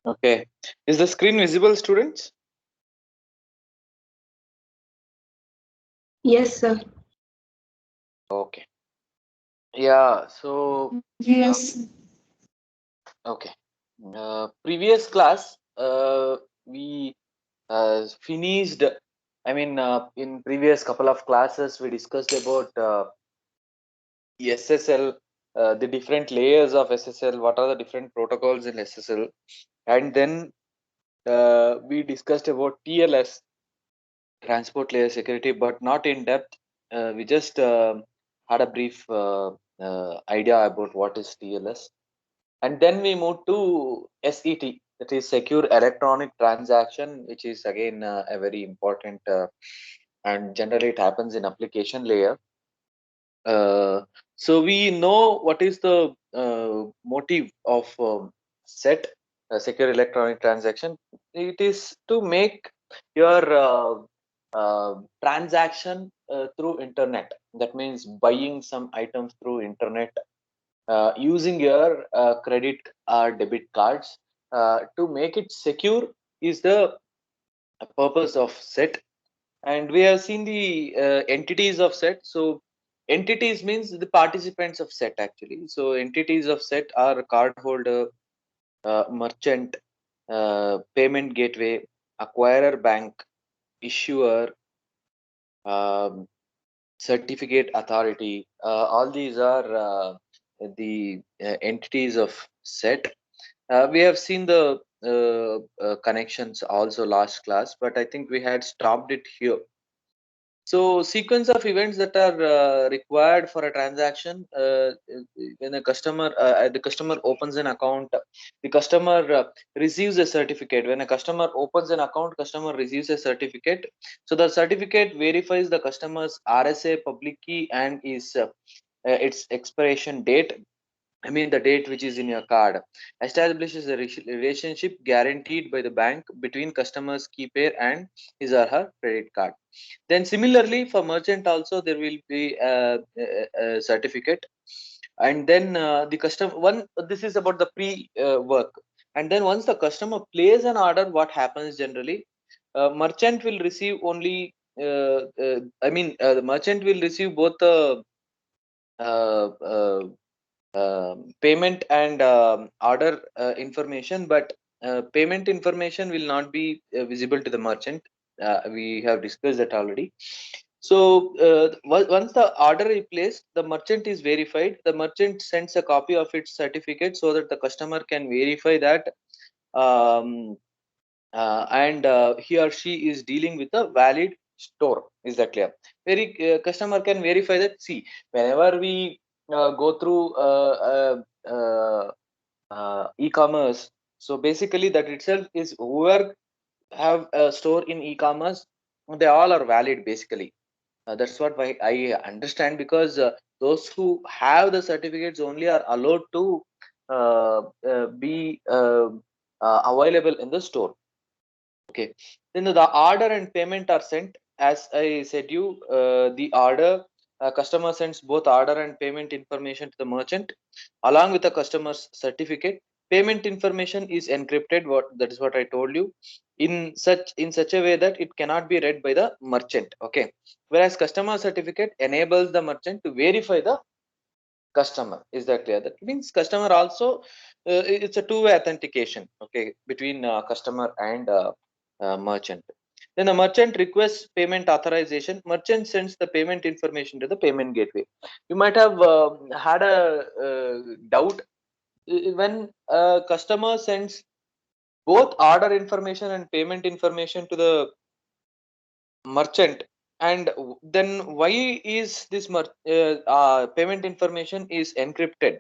Okay. Is the screen visible, students? Yes, sir. Okay. Yeah. So, uh, Yes. okay. Previous class, we finished. I mean, in previous couple of classes, we discussed about SSL, the different layers of SSL. What are the different protocols in SSL? And then we discussed about TLS, transport layer security, but not in depth. We just had a brief idea about what is TLS, and then we moved to SET, that is secure electronic transaction, which is again a very important, and generally it happens in application layer. So we know what is the motive of SET, secure electronic transaction. It is to make your transaction through internet. That means buying some items through internet, using your credit or debit cards, to make it secure is the purpose of SET. And we have seen the entities of SET. So entities means the participants of SET actually. So entities of SET are cardholder, merchant, payment gateway, acquirer bank, issuer, um, certificate authority. All these are the entities of SET. We have seen the connections also last class, but I think we had stopped it here. So sequence of events that are required for a transaction, when the customer opens an account, the customer receives a certificate. When a customer opens an account, customer receives a certificate. So the certificate verifies the customer's RSA public key and is its expiration date. I mean, the date which is in your card establishes a relationship guaranteed by the bank between customer's key pair and his or her credit card. Then, similarly, for merchant also there will be a certificate, and then the customer one. This is about the pre work, and then once the customer places an order, what happens generally? Merchant will receive only. The merchant will receive both the uh, uh, payment and order information, but payment information will not be visible to the merchant. We have discussed that already. So once the order is placed, the merchant is verified. The merchant sends a copy of its certificate so that the customer can verify that, um, and he or she is dealing with a valid store. Is that clear? Very customer can verify that. See, whenever we go through e-commerce, so basically that itself is whoever have a store in e-commerce, they all are valid basically. That's what I understand, because those who have the certificates only are allowed to be available in the store. Okay. Then the order and payment are sent. As I said you, the order, customer sends both order and payment information to the merchant along with the customer's certificate. Payment information is encrypted. That is what I told you, in such a way that it cannot be read by the merchant. Okay. Whereas customer certificate enables the merchant to verify the customer. Is that clear? That means customer also, it's a two-way authentication, okay, between customer and merchant. Then the merchant requests payment authorization. Merchant sends the payment information to the payment gateway. You might have had a doubt, when a customer sends both order information and payment information to the merchant, and then why is this payment information is encrypted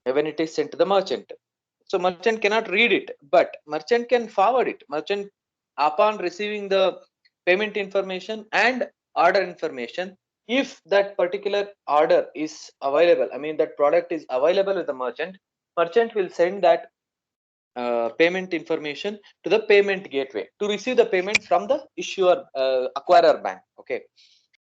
when it is sent to the merchant? So merchant cannot read it, but merchant can forward it. Merchant, upon receiving the payment information and order information, if that particular order is available, I mean that product is available with the merchant, merchant will send that payment information to the payment gateway to receive the payment from the issuer, acquirer bank. Okay.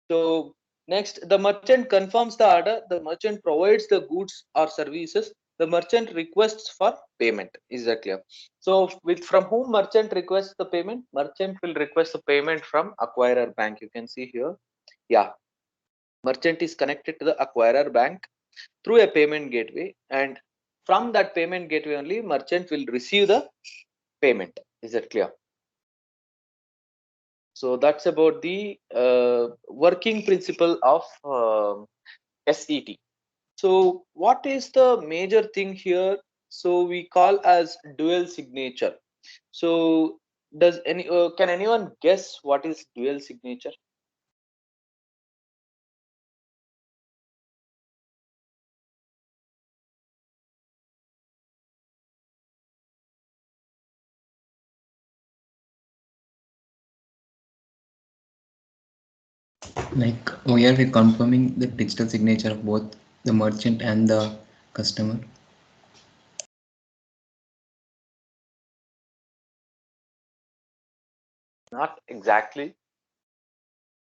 So next, the merchant confirms the order. The merchant provides the goods or services. the merchant requests for payment. Is that clear? So with from whom merchant requests the payment? Merchant will request the payment from acquirer bank. You can see here. Yeah, merchant is connected to the acquirer bank through a payment gateway, and from that payment gateway only merchant will receive the payment. Is that clear? So that's about the working principle of SET. So what is the major thing here? So we call as dual signature. So does any can anyone guess what is dual signature? Like we are confirming the digital signature of both the merchant and the customer. Not exactly.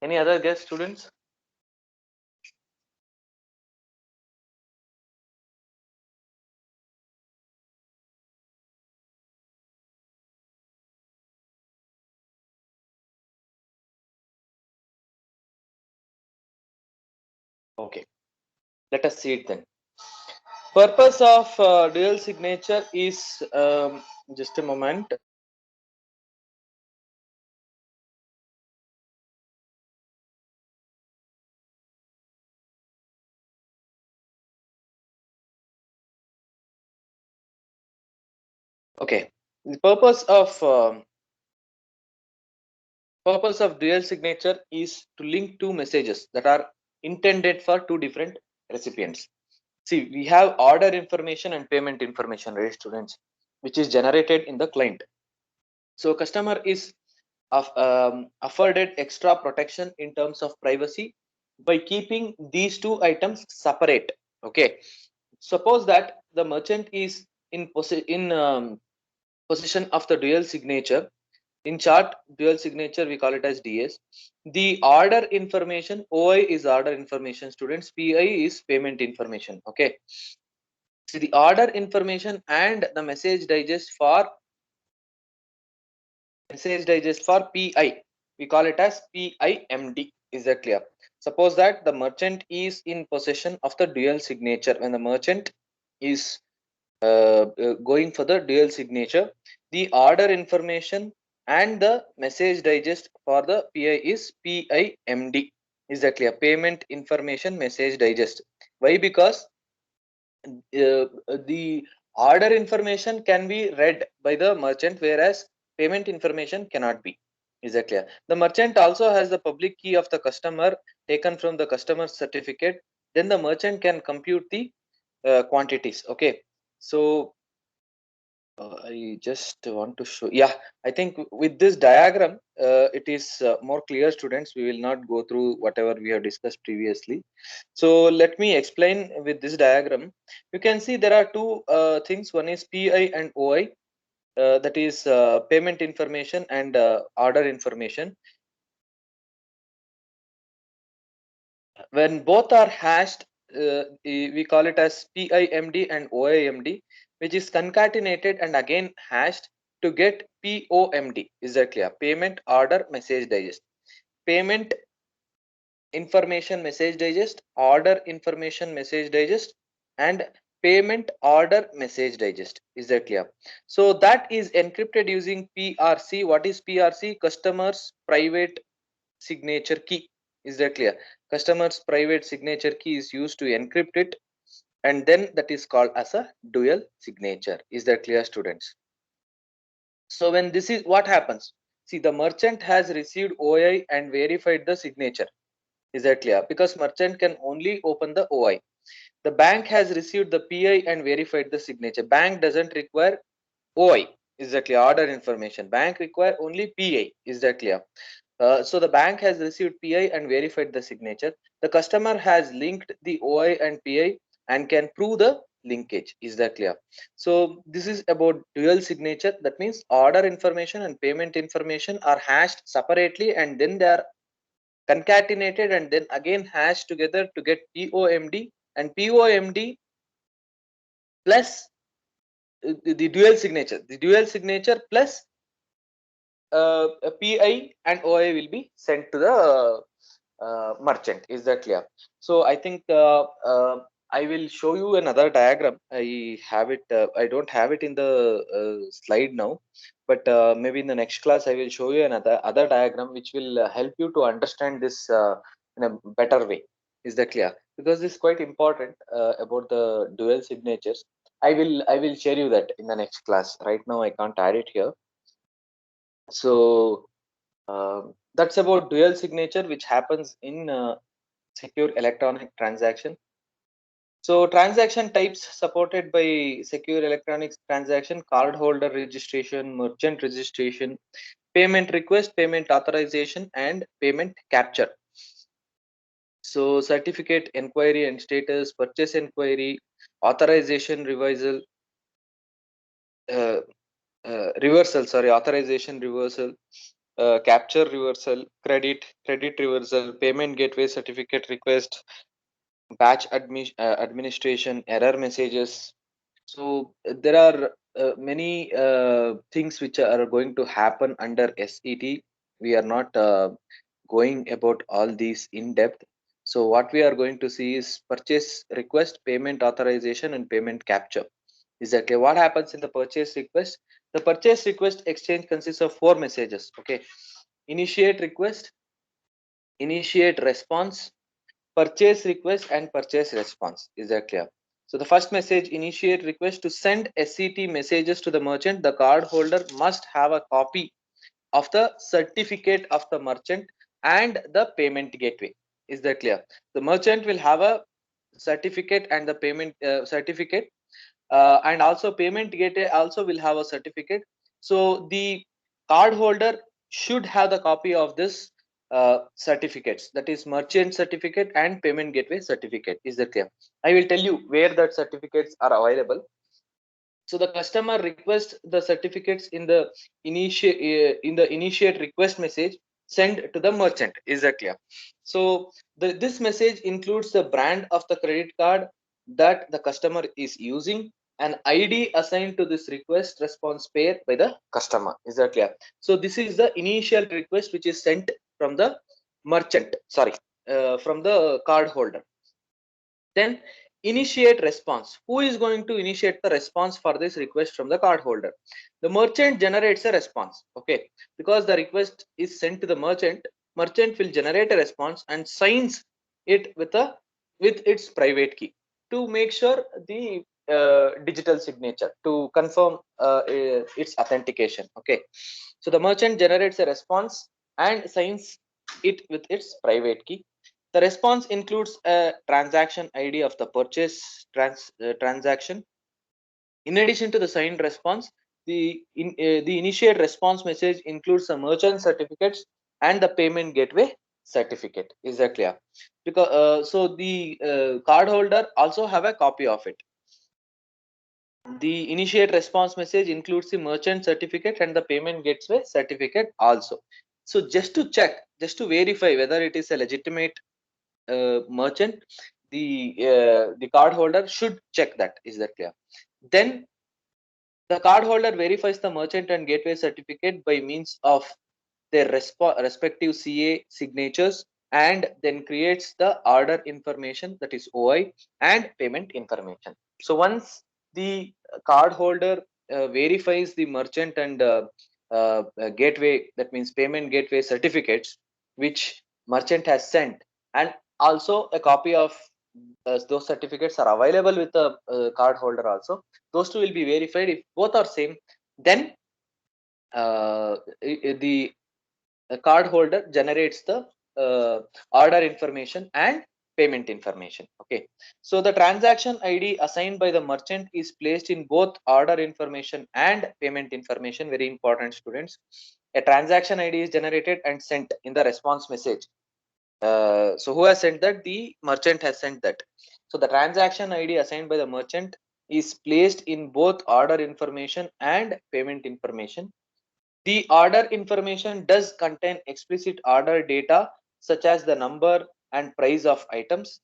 Any other guess, students? Okay, let us see it then. Purpose of dual signature is just a moment. Okay, the purpose of dual signature is to link two messages that are intended for two different recipients. See, we have order information and payment information, right, students, which is generated in the client. So customer is afforded extra protection in terms of privacy by keeping these two items separate. Okay, suppose that the merchant is in possession of the dual signature. In chart, dual signature we call it as DS. The order information, OI is order information, students, PI is payment information. Okay, so the order information and the message digest for PI, we call it as PIMD. Is that clear? Suppose that the merchant is in possession of the dual signature. When the merchant is going for the dual signature, the order information and the message digest for the PI is PIMD. Is that clear? Payment information message digest. Why? Because the order information can be read by the merchant, whereas payment information cannot be. Is that clear? The merchant also has the public key of the customer taken from the customer certificate. Then the merchant can compute the quantities. Okay, so I just want to show. Yeah, I think with this diagram, it is more clear, students. We will not go through whatever we have discussed previously. So let me explain with this diagram. You can see there are two things. One is PI and OI. That is payment information and order information. When both are hashed, we call it as PIMD and OIMD, which is concatenated and again hashed to get POMD. Is that clear? Payment order message digest. Payment information message digest, order information message digest, and payment order message digest. Is that clear? So that is encrypted using PRC. What is PRC? Customer's private signature key. Is that clear? Customer's private signature key is used to encrypt it, and then that is called as a dual signature. Is that clear, students? So when this is what happens, see, the merchant has received OI and verified the signature. Is that clear? Because merchant can only open the OI. The bank has received the PI and verified the signature. Bank doesn't require OI. Is that clear? Order information. Bank require only PI. Is that clear? So the bank has received PI and verified the signature. The customer has linked the OI and PI and can prove the linkage. Is that clear? So this is about dual signature. That means order information and payment information are hashed separately, and then they are concatenated and then again hashed together to get POMD. And POMD plus the dual signature. The dual signature plus a PI and OI will be sent to the merchant. Is that clear? So I think I will show you another diagram. I have it. I don't have it in the slide now, but maybe in the next class I will show you another other diagram which will help you to understand this in a better way. Is that clear? Because this is quite important about the dual signatures. I will share you that in the next class. Right now I can't add it here. So that's about dual signature, which happens in secure electronic transaction. So transaction types supported by secure electronic transaction: cardholder registration, merchant registration, payment request, payment authorization, and payment capture. So certificate inquiry and status, purchase inquiry, authorization revisal, uh, reversal, sorry, authorization reversal, capture reversal, credit reversal, payment gateway certificate request, batch administration, error messages. So there are many things which are going to happen under SET. We are not going about all these in depth. So what we are going to see is purchase request, payment authorization, and payment capture. Exactly what happens in the purchase request. The purchase request exchange consists of four messages. Okay, initiate request, initiate response, purchase request, and purchase response. Is that clear? So the first message, initiate request. To send SCT messages to the merchant, the card holder must have a copy of the certificate of the merchant and the payment gateway. Is that clear? The merchant will have a certificate and the payment certificate, and also payment gateway also will have a certificate. So the card holder should have the copy of this certificates, that is merchant certificate and payment gateway certificate. Is that clear? I will tell you where that certificates are available. So the customer requests the certificates in the initiate request message sent to the merchant. Is that clear? So this message includes the brand of the credit card that the customer is using, an ID assigned to this request response pair by the customer. Is that clear? So this is the initial request which is sent from the merchant, sorry, from the card holder. Then initiate response. Who is going to initiate the response for this request from the card holder? The merchant generates a response. Okay, because the request is sent to the merchant, merchant will generate a response and signs it with its private key to make sure the digital signature to confirm its authentication. Okay, so the merchant generates a response and signs it with its private key. The response includes a transaction ID of the purchase transaction. In addition to the signed response, the initiate response message includes the merchant certificates and the payment gateway certificate. Is that clear? Because so the card holder also have a copy of it. The initiate response message includes the merchant certificate and the payment gateway certificate also. So just to check, just to verify whether it is a legitimate merchant, the card holder should check that. Is that clear? Then the card holder verifies the merchant and gateway certificate by means of their respective CA signatures, and then creates the order information, that is OI, and payment information. So once the card holder verifies the merchant and gateway, that means payment gateway certificates which merchant has sent, and also a copy of those certificates are available with the card holder also, those two will be verified. If both are same, then the card holder generates the order information and payment information. Okay, so the transaction ID assigned by the merchant is placed in both order information and payment information. Very important, students. A transaction ID is generated and sent in the response message. So who has sent that? The merchant has sent that. So the transaction ID assigned by the merchant is placed in both order information and payment information. The order information does contain explicit order data such as the number and price of items.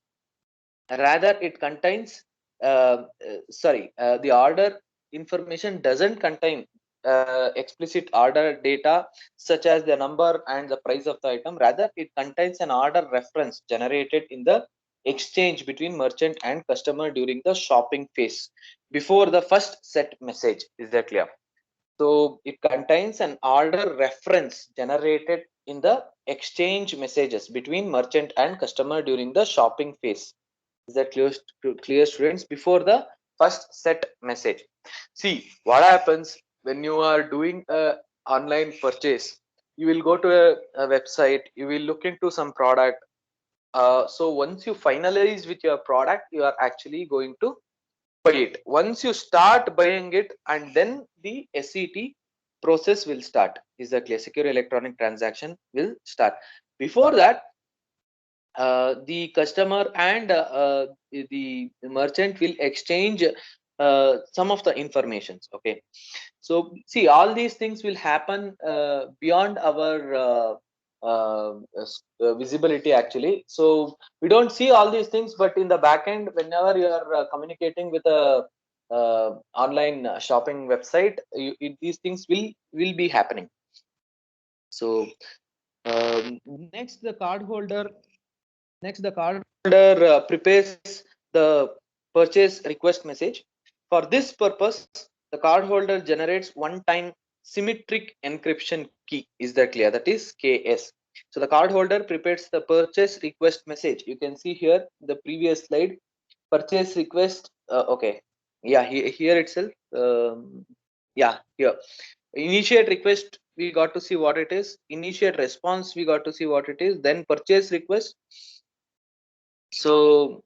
Rather, it contains the order information doesn't contain explicit order data such as the number and the price of the item. Rather, it contains an order reference generated in the exchange between merchant and customer during the shopping phase before the first set message. Is that clear? So it contains an order reference generated in the exchange messages between merchant and customer during the shopping phase. Is that clear, clear students? Before the first set message. See what happens when you are doing a online purchase. You will go to a website. You will look into some product. So once you finalize with your product, you are actually going to buy it. Once you start buying it, and then the SET process will start. Is that clear? Secure electronic transaction will start. Before that, the customer and the merchant will exchange some of the informations. Okay, so see, all these things will happen beyond our visibility actually. So we don't see all these things, but in the back end, whenever you are communicating with a online shopping website, these things will be happening. So next, the card holder prepares the purchase request message. For this purpose, the cardholder generates one-time symmetric encryption key. Is that clear? That is KS. So the cardholder prepares the purchase request message. You can see here the previous slide. Purchase request. Okay. Yeah, here itself. Yeah, here. Initiate request, we got to see what it is. Initiate response, we got to see what it is. Then purchase request. So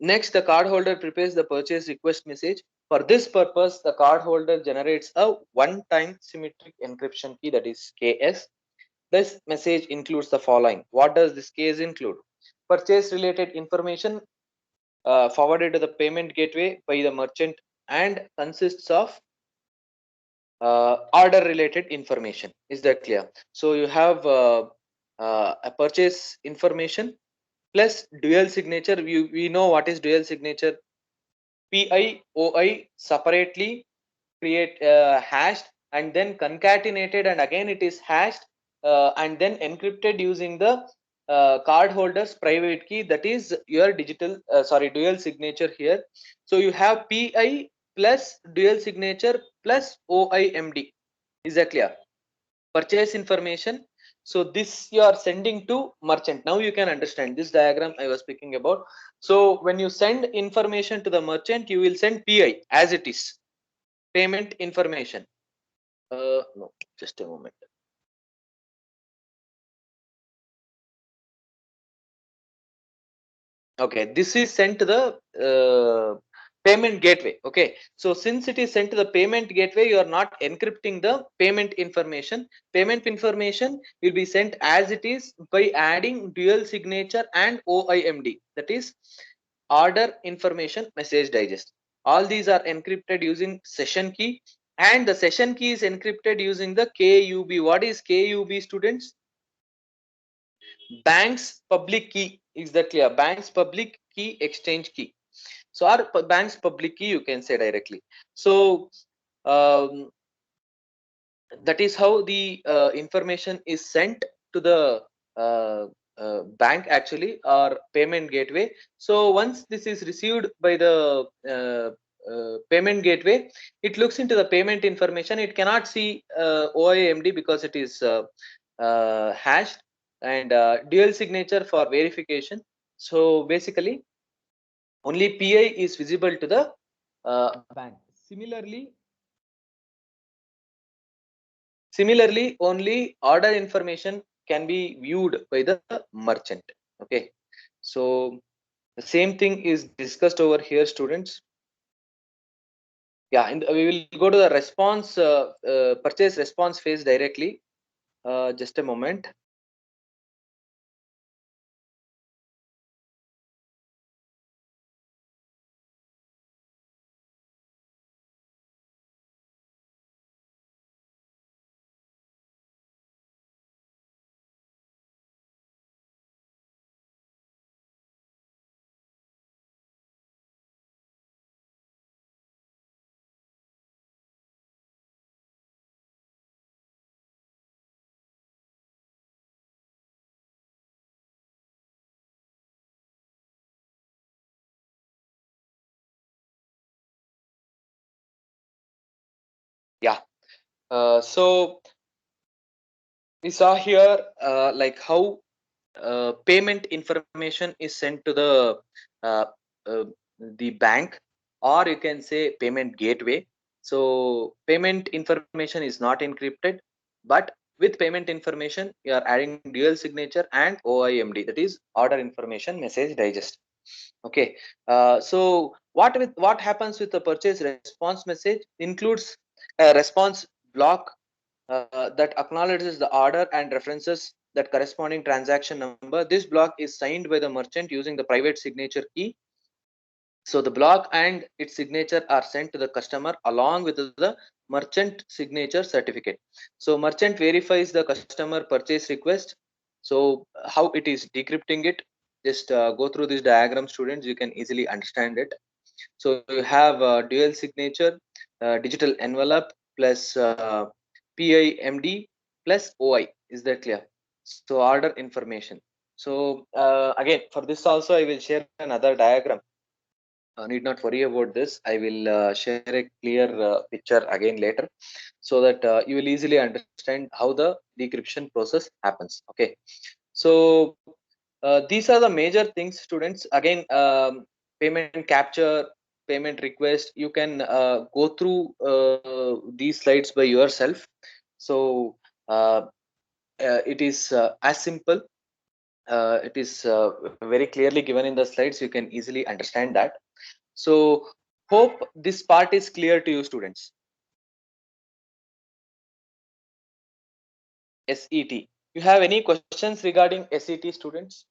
next, the cardholder prepares the purchase request message. For this purpose, the cardholder generates a one-time symmetric encryption key, that is KS. This message includes the following. What does this case include? Purchase related information forwarded to the payment gateway by the merchant and consists of order related information. Is that clear? So you have a purchase information plus dual signature. We know what is dual signature. PI, OI separately create hashed and then concatenated, and again it is hashed and then encrypted using the card holder's private key, that is your digital dual signature here. So you have PI plus dual signature plus OIMD. Is that clear? Purchase information. So this you are sending to merchant. Now you can understand this diagram I was speaking about. So when you send information to the merchant, you will send PI as it is, payment information. No, just a moment. Okay, this is sent to the payment gateway. Okay, so since it is sent to the payment gateway, you are not encrypting the payment information. Payment information will be sent as it is by adding dual signature and OIMD, that is order information message digest. All these are encrypted using session key, and the session key is encrypted using the KUB. What is KUB, students? Bank's public key. Is that clear? Bank's public key exchange key. So our bank's public key, you can say directly. So um, that is how the information is sent to the bank actually, or payment gateway. So once this is received by the payment gateway, it looks into the payment information. It cannot see OIMD because it is hashed, and dual signature for verification. So basically only PI is visible to the bank. Similarly, only order information can be viewed by the merchant. Okay, so the same thing is discussed over here, students. Yeah, and we will go to the response purchase response phase directly. Just a moment. So we saw here like how payment information is sent to uh, uh, the bank, or you can say payment gateway. So payment information is not encrypted, but with payment information you are adding dual signature and OIMD, that is order information message digest. Okay. So what happens with the purchase response message includes a response block that acknowledges the order and references that corresponding transaction number. This block is signed by the merchant using the private signature key. So the block and its signature are sent to the customer along with the merchant signature certificate. So merchant verifies the customer purchase request. So how it is decrypting it, just go through this diagram, students, you can easily understand it. So you have dual signature, digital envelope plus PIMD plus OI. Is that clear? So order information. So again, for this also, I will share another diagram. Need not worry about this. I will share a clear picture again later, so that you will easily understand how the decryption process happens. Okay. So these are the major things, students. Again, payment capture, payment request, you can go through these slides by yourself. So uh, it is as simple. It is very clearly given in the slides. You can easily understand that. So hope this part is clear to you, students. SET. You have any questions regarding SET, students?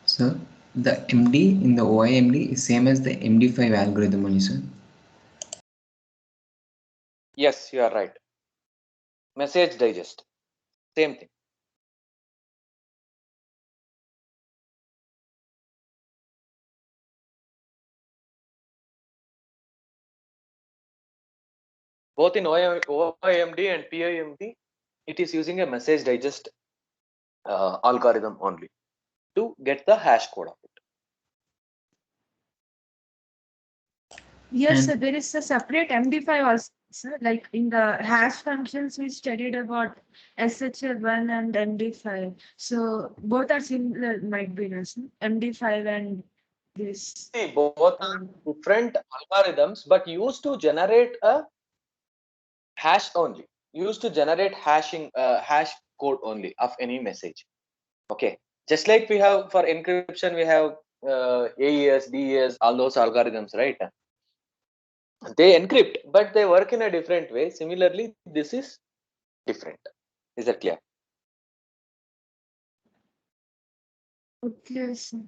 So the MD in the OIMD is same as the MD5 algorithm only, sir. Yes, you are right. Message digest. Same thing. Both in OIMD and PIMD, it is using a message digest algorithm only to get the hash code of it. Yes, And sir, there is a separate MD5 also, sir. Like in the hash functions, we studied about SHL1 and MD5. So both are similar, might be, no, sir? MD5 and this. See, both are different algorithms, but used to generate a hash only. Used to generate hash code only of any message. Okay. Just like we have for encryption, we have AES, DES, all those algorithms, right? They encrypt, but they work in a different way. Similarly, this is different. Is that clear? Okay, sir.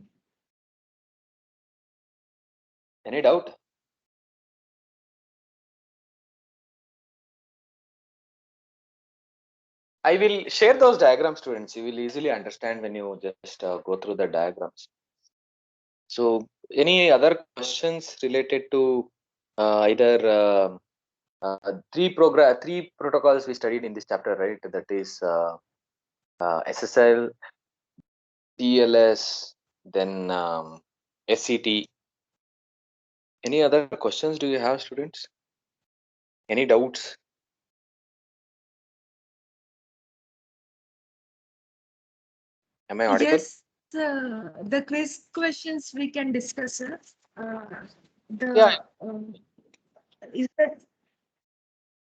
Any doubt? I will share those diagrams, students. You will easily understand when you just go through the diagrams. So, any other questions related to either three protocols we studied in this chapter, right? That is SSL, TLS, then SCT. Any other questions do you have, students? Any doubts? Am I audible? Yes, the quiz questions we can discuss, sir. Yeah. Is that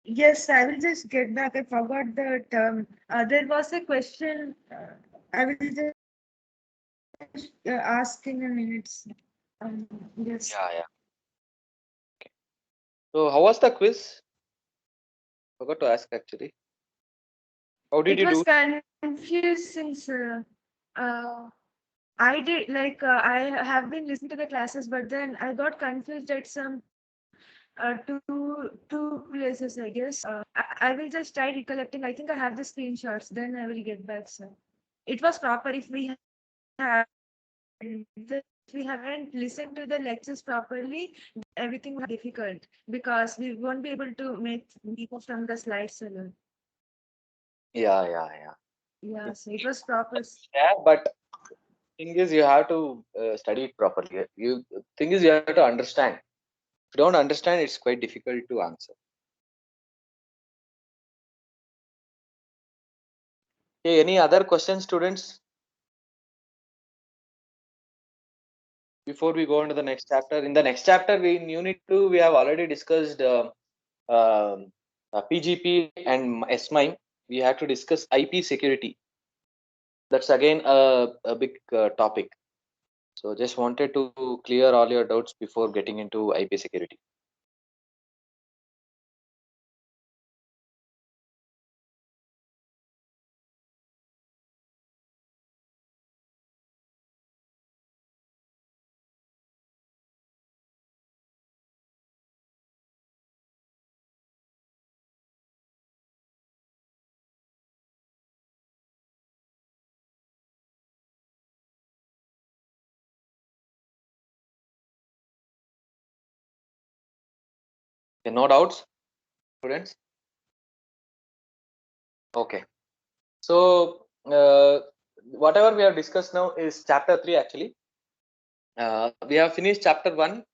Yes, I will just get back. I forgot the term. There was a question. I will just ask in a minute. Yes. Yeah, yeah. So, how was the quiz? Forgot to ask actually. How did It you was do? confusing, sir. Uh, I did like I have been listening to the classes, but then I got confused at some two places, I guess. I will just try recollecting. I think I have the screenshots. Then I will get back, sir. It was proper if we have the screenshots. we haven't listened to the lectures properly, everything will be difficult because we won't be able to make people from the slides alone. Yeah. Yeah, so it was proper. Yeah, but thing is, you have to study it properly. You thing is, you have to understand. If you don't understand, it's quite difficult to answer. Okay, any other questions, students? Before we go into the next chapter, in the next chapter, we in Unit 2, we have already discussed PGP and SMIME. We have to discuss IP security. That's again a big topic. So just wanted to clear all your doubts before getting into IP security. Okay, no doubts, students? Okay. So whatever we have discussed now is chapter 3 actually. We have finished chapter 1,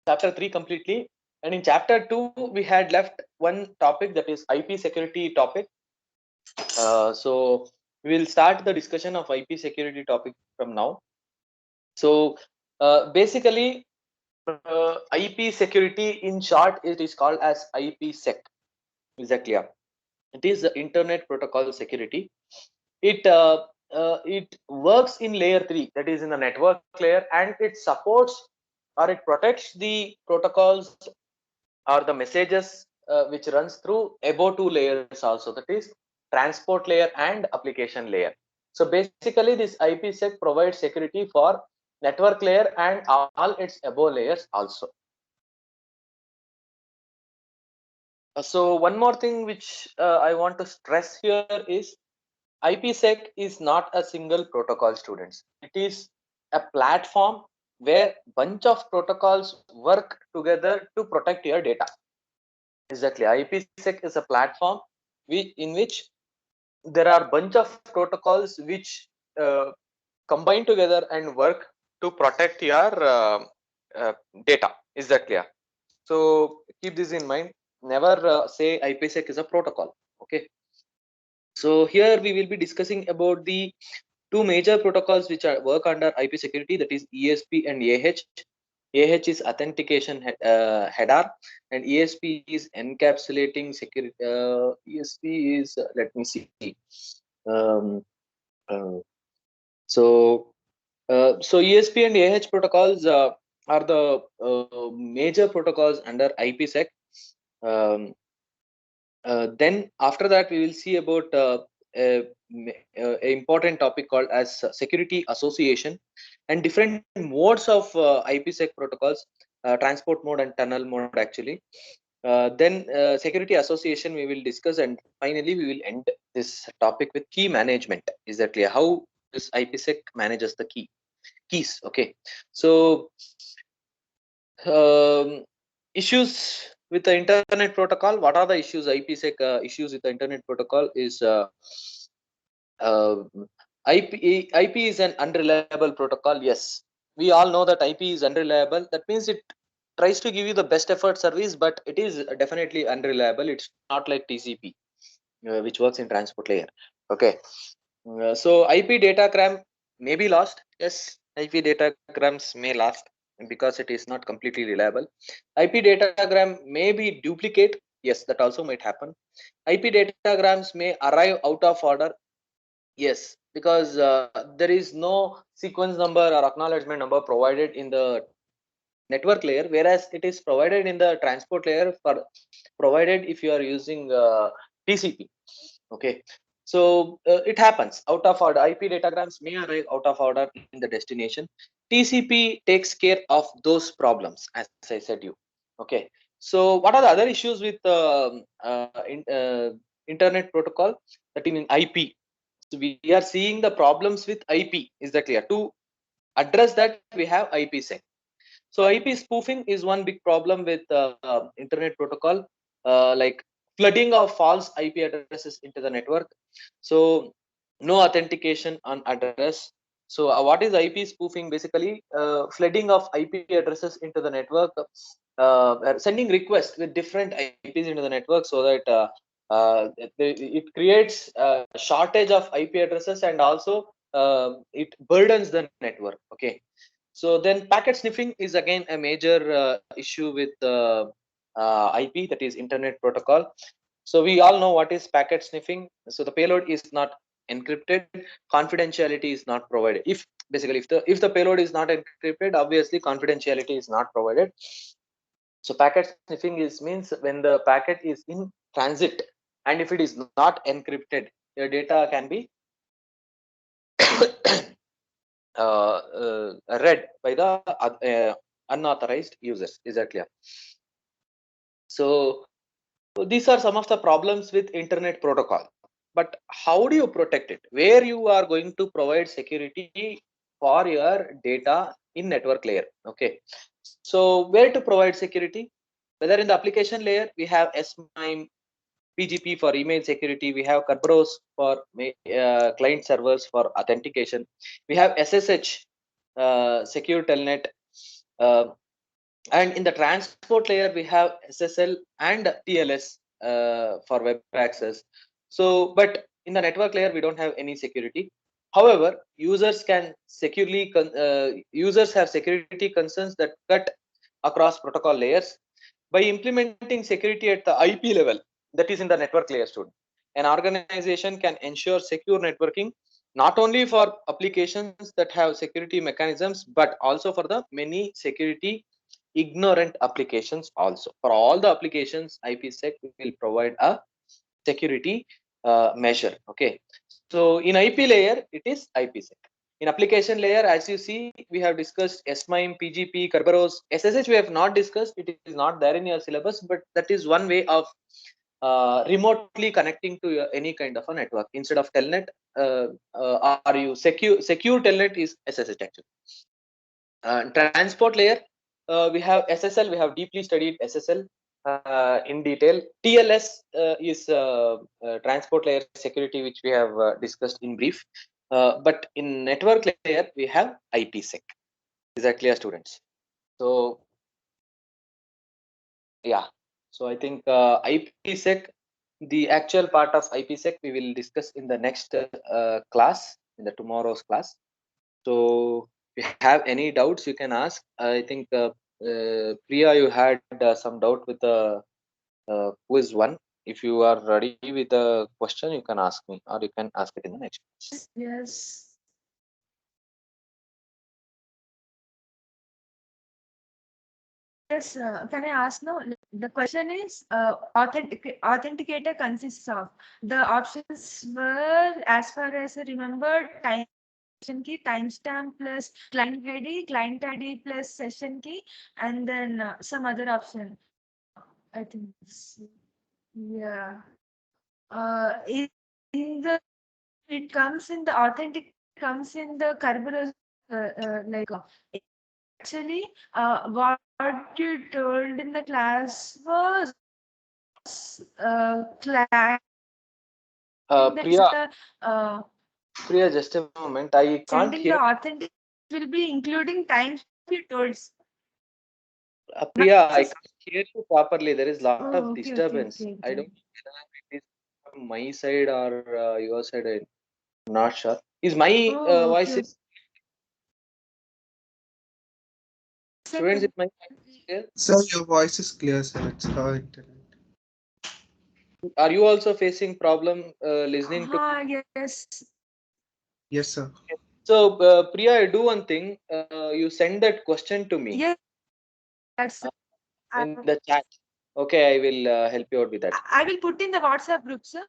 chapter 3 completely. And in chapter 2, we had left one topic, that is IP security topic. So we will start the discussion of IP security topic from now. So basically, IP security in short, it is called as IPsec. Exactly. Yeah. It is the Internet Protocol Security. It works in layer 3, that is in the network layer, and it supports or it protects the protocols or the messages which runs through above two layers also, that is transport layer and application layer. So basically this IPsec provides security for network layer and all its above layers also. So one more thing which I want to stress here is IPsec is not a single protocol, students. It is a platform where bunch of protocols work together to protect your data. Exactly. IPsec is a platform in which there are bunch of protocols which combine together and work to protect your uh, data. Is that clear? So keep this in mind. Never say IPsec is a protocol. Okay. So here we will be discussing about the two major protocols which are work under IP security, that is ESP and AH. AH is authentication header, and ESP is encapsulating security. ESP is let me see. Um, uh, so so ESP and AH protocols are the major protocols under IPsec. Um, then after that we will see about a important topic called as security association and different modes of IPsec protocols, transport mode and tunnel mode actually. Then security association we will discuss, and finally we will end this topic with key management. Is that clear? How this IPsec manages the keys? Okay, so issues with the internet protocol. What are the issues? IPsec issues with the internet protocol is uh, IP is an unreliable protocol. Yes, we all know that IP is unreliable. That means it tries to give you the best effort service, but it is definitely unreliable. It's not like TCP, which works in transport layer. Okay, so IP datagram may be lost. Yes, IP datagrams may last because it is not completely reliable. IP datagram may be duplicate. Yes, that also might happen. IP datagrams may arrive out of order. Yes, because there is no sequence number or acknowledgement number provided in the network layer, whereas it is provided in the transport layer for provided if you are using TCP. Okay, so it happens out of order. IP datagrams may arrive out of order in the destination. TCP takes care of those problems, as I said you. Okay, so what are the other issues with internet protocol? That in IP, so we are seeing the problems with IP. Is that clear? Two address that, we have IPsec. So IP spoofing is one big problem with internet protocol, like flooding of false IP addresses into the network. So no authentication on address. So what is IP spoofing? Basically, flooding of IP addresses into the network, sending requests with different IPs into the network, so that it creates a shortage of IP addresses, and also it burdens the network. Okay. So then packet sniffing is again a major issue with IP, that is internet protocol. So we all know what is packet sniffing. So the payload is not encrypted, confidentiality is not provided. If basically if the payload is not encrypted, obviously confidentiality is not provided. So packet sniffing is means when the packet is in transit, and if it is not encrypted, your data can be read by the unauthorized users. Is that clear? So these are some of the problems with internet protocol. But how do you protect it? Where you are going to provide security for your data in network layer? Okay. So where to provide security? Whether in the application layer, we have SMIME, PGP for email security. We have Kerberos for client servers for authentication. We have SSH, secure telnet. Uh, and in the transport layer, we have SSL and TLS for web access. So but in the network layer, we don't have any security. However, users have security concerns that cut across protocol layers. By implementing security at the IP level, that is in the network layer, student, an organization can ensure secure networking not only for applications that have security mechanisms, but also for the many security ignorant applications also. For all the applications, IPsec will provide a security measure. Okay. So in IP layer, it is IPsec. In application layer, as you see, we have discussed SMIME, PGP, Kerberos. SSH we have not discussed. It is not there in your syllabus, but that is one way of remotely connecting to any kind of a network. Instead of telnet, are you secure telnet is SSH actually. Transport layer, we have SSL. We have deeply studied SSL in detail. TLS is transport layer security, which we have discussed in brief. But in network layer, we have IPsec. Is that clear, students? So yeah. So I think IPsec, the actual part of IPsec, we will discuss in the next class, in the tomorrow's class. So if you have any doubts, you can ask. I think Priya, you had some doubt with the quiz one. If you are ready with the question, you can ask me, or you can ask it in the next. Yes. Yes, can I ask now? The question is, authenticator consists of, the options were, as far as I remember, session key, timestamp plus client ID plus session key, and then some other option. I think, yeah. In the it comes in the authentic comes in the Kerberos, like actually, what you told in the class was class. Priya, Uh, Priya, just a moment. I can't sending hear. the authentic will be including times you told. Priya, I can't hear you properly. There is a lot of Oh, disturbance. I don't know whether it is from my side or your side. I'm not sure. Is my Oh, voice okay. students? Is my voice clear? Sir, your voice is clear, sir. It's her internet. Are you also facing problem listening to? Yes. Yes, sir. So Priya, do one thing. You send that question to me Yes. That's. in the chat. Okay, I will help you out with that. I will put in the WhatsApp group, sir.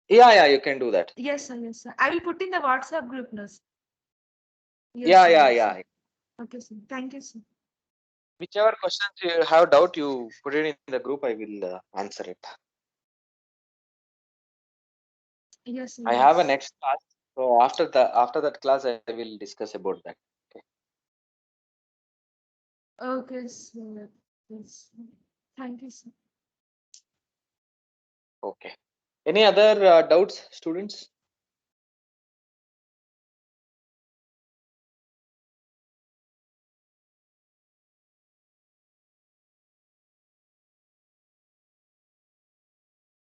Yeah, you can do that. Yes, sir. I will put in the WhatsApp group now. Yeah, Yes, yeah. sir. Okay, sir. Thank you, sir. Whichever questions you have doubt, you put it in the group. I will answer it. Yes, sir. I have a next class. So after that class, I will discuss about that. Okay. Okay, sir. Yes. Thank you, sir. Okay. Any other doubts, students?